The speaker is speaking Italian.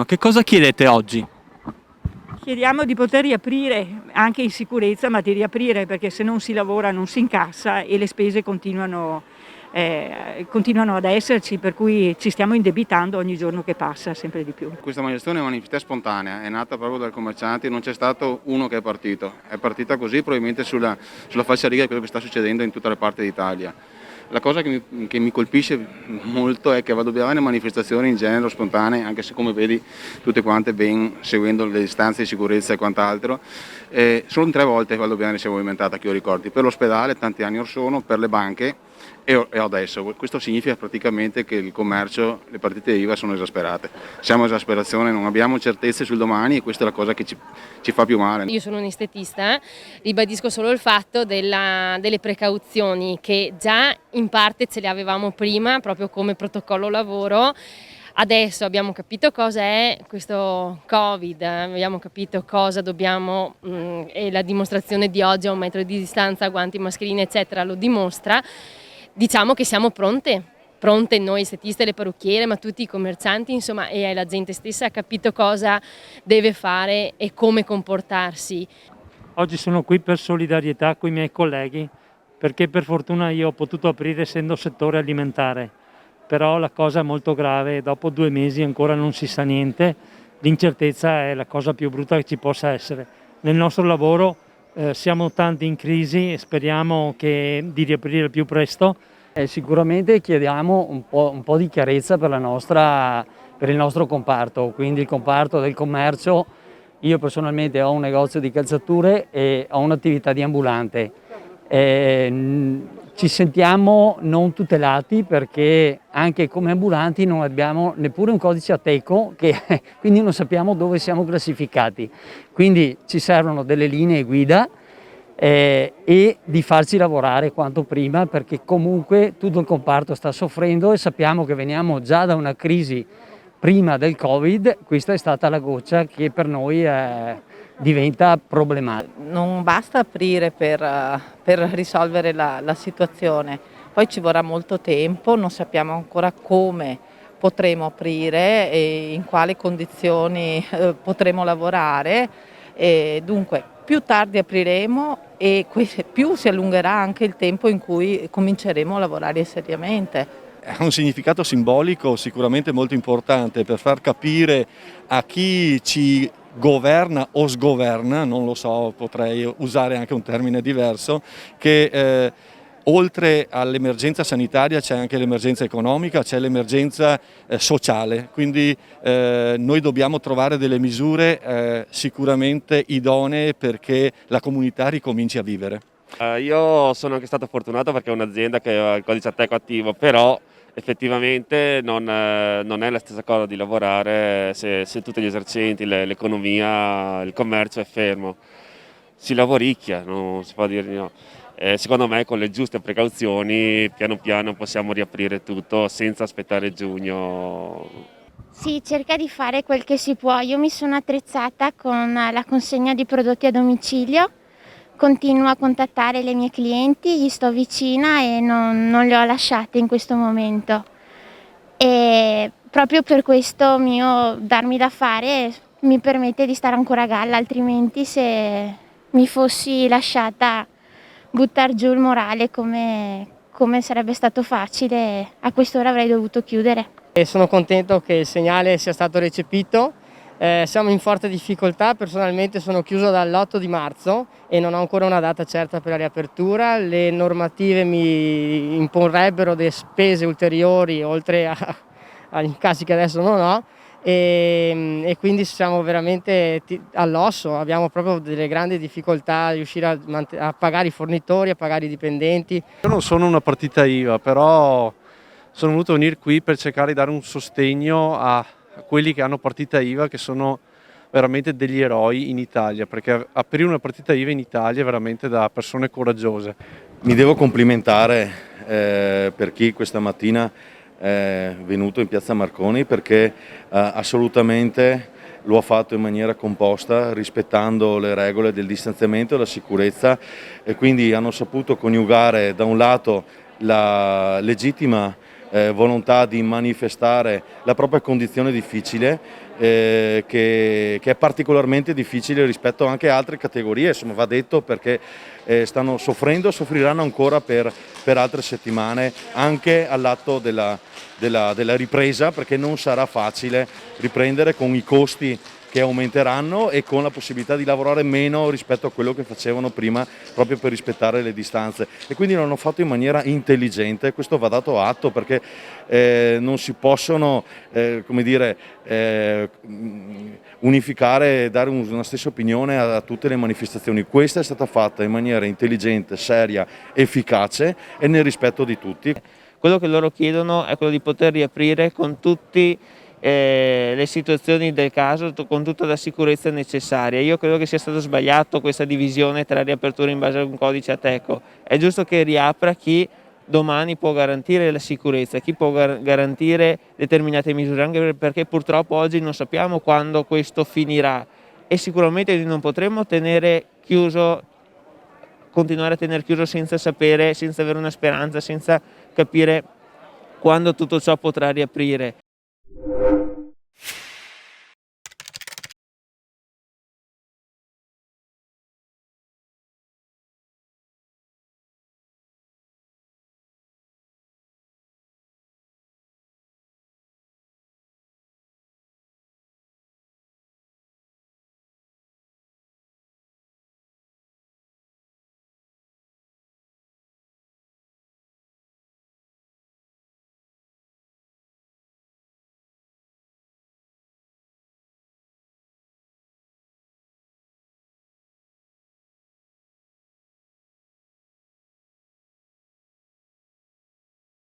Che cosa chiedete oggi? Chiediamo di poter riaprire anche in sicurezza, ma di riaprire perché se non si lavora non si incassa e le spese continuano ad esserci, per cui ci stiamo indebitando ogni giorno che passa sempre di più. Questa manifestazione è una manifestazione spontanea, è nata proprio dai commercianti, non c'è stato uno che è partita così probabilmente sulla falsariga di quello che sta succedendo in tutte le parti d'Italia. La cosa che mi colpisce molto è che vado via alle manifestazioni in genere spontanee, anche se come vedi tutte quante ben seguendo le distanze di sicurezza e quant'altro, solo 3 volte vado via si è movimentata, che io ricordi, per l'ospedale tanti anni or sono, per le banche e adesso. Questo significa praticamente che il commercio, le partite IVA sono esasperate. Siamo a esasperazione, non abbiamo certezze sul domani e questa è la cosa che ci fa più male. Io sono un estetista, ribadisco solo il fatto delle precauzioni che già in parte ce le avevamo prima, proprio come protocollo lavoro. Adesso abbiamo capito cosa è questo Covid, abbiamo capito cosa dobbiamo, e la dimostrazione di oggi a 1 metro di distanza, guanti, mascherine eccetera lo dimostra. Diciamo che siamo pronte noi estetiste, le parrucchiere, ma tutti i commercianti, insomma, e la gente stessa ha capito cosa deve fare e come comportarsi. Oggi sono qui per solidarietà con i miei colleghi, perché per fortuna io ho potuto aprire essendo settore alimentare, però la cosa è molto grave, dopo 2 mesi ancora non si sa niente, l'incertezza è la cosa più brutta che ci possa essere. Nel nostro lavoro siamo tanti in crisi e speriamo di riaprire il più presto. Sicuramente chiediamo un po' di chiarezza per il nostro comparto, quindi il comparto del commercio. Io personalmente ho un negozio di calzature e ho un'attività di ambulante. Ci sentiamo non tutelati perché anche come ambulanti non abbiamo neppure un codice Ateco, quindi non sappiamo dove siamo classificati. Quindi ci servono delle linee guida e di farci lavorare quanto prima, perché comunque tutto il comparto sta soffrendo e sappiamo che veniamo già da una crisi prima del Covid. Questa è stata la goccia che per noi diventa problematica. Non basta aprire per risolvere la situazione, poi ci vorrà molto tempo, non sappiamo ancora come potremo aprire e in quali condizioni potremo lavorare, e dunque più tardi apriremo e più si allungherà anche il tempo in cui cominceremo a lavorare seriamente. Ha un significato simbolico sicuramente molto importante per far capire a chi ci governa o sgoverna, non lo so, potrei usare anche un termine diverso, che oltre all'emergenza sanitaria c'è anche l'emergenza economica, c'è l'emergenza sociale, quindi noi dobbiamo trovare delle misure sicuramente idonee perché la comunità ricominci a vivere. Io sono anche stato fortunato perché ho un'azienda che ha il codice Ateco attivo, però effettivamente non è la stessa cosa di lavorare se tutti gli esercenti, l'economia, il commercio è fermo. Si lavoricchia, non si può dire di no. Secondo me con le giuste precauzioni piano piano possiamo riaprire tutto senza aspettare giugno. Si cerca di fare quel che si può. Io mi sono attrezzata con la consegna di prodotti a domicilio, continuo a contattare le mie clienti, gli sto vicina e non le ho lasciate in questo momento. E proprio per questo mio darmi da fare mi permette di stare ancora a galla, altrimenti se mi fossi lasciata buttar giù il morale come sarebbe stato facile, a quest'ora avrei dovuto chiudere. E sono contento che il segnale sia stato recepito. Siamo in forte difficoltà, personalmente sono chiuso dall'8 di marzo e non ho ancora una data certa per la riapertura. Le normative mi imporrebbero delle spese ulteriori oltre agli incassi che adesso non ho e quindi siamo veramente all'osso, abbiamo proprio delle grandi difficoltà a riuscire a pagare i fornitori, a pagare i dipendenti. Io non sono una partita IVA, però sono venuto a venire qui per cercare di dare un sostegno a quelli che hanno partita IVA, che sono veramente degli eroi in Italia, perché aprire una partita IVA in Italia è veramente da persone coraggiose. Mi devo complimentare per chi questa mattina è venuto in piazza Marconi, perché assolutamente lo ha fatto in maniera composta, rispettando le regole del distanziamento e la sicurezza, e quindi hanno saputo coniugare da un lato la legittima volontà di manifestare la propria condizione difficile, che è particolarmente difficile rispetto anche a altre categorie, insomma va detto, perché stanno soffrendo, soffriranno ancora per altre settimane anche all'atto della ripresa, perché non sarà facile riprendere con i costi che aumenteranno e con la possibilità di lavorare meno rispetto a quello che facevano prima, proprio per rispettare le distanze, e quindi l'hanno fatto in maniera intelligente. Questo va dato atto, perché non si possono come dire, unificare e dare una stessa opinione a tutte le manifestazioni. Questa è stata fatta in maniera intelligente, seria, efficace e nel rispetto di tutti. Quello che loro chiedono è quello di poter riaprire con tutti le situazioni del caso, con tutta la sicurezza necessaria. Io credo che sia stato sbagliato questa divisione tra riaperture in base a un codice Ateco. È giusto che riapra chi domani può garantire la sicurezza, chi può garantire determinate misure, anche perché purtroppo oggi non sappiamo quando questo finirà e sicuramente non potremo tenere chiuso, continuare a tenere chiuso senza sapere, senza avere una speranza, senza capire quando tutto ciò potrà riaprire.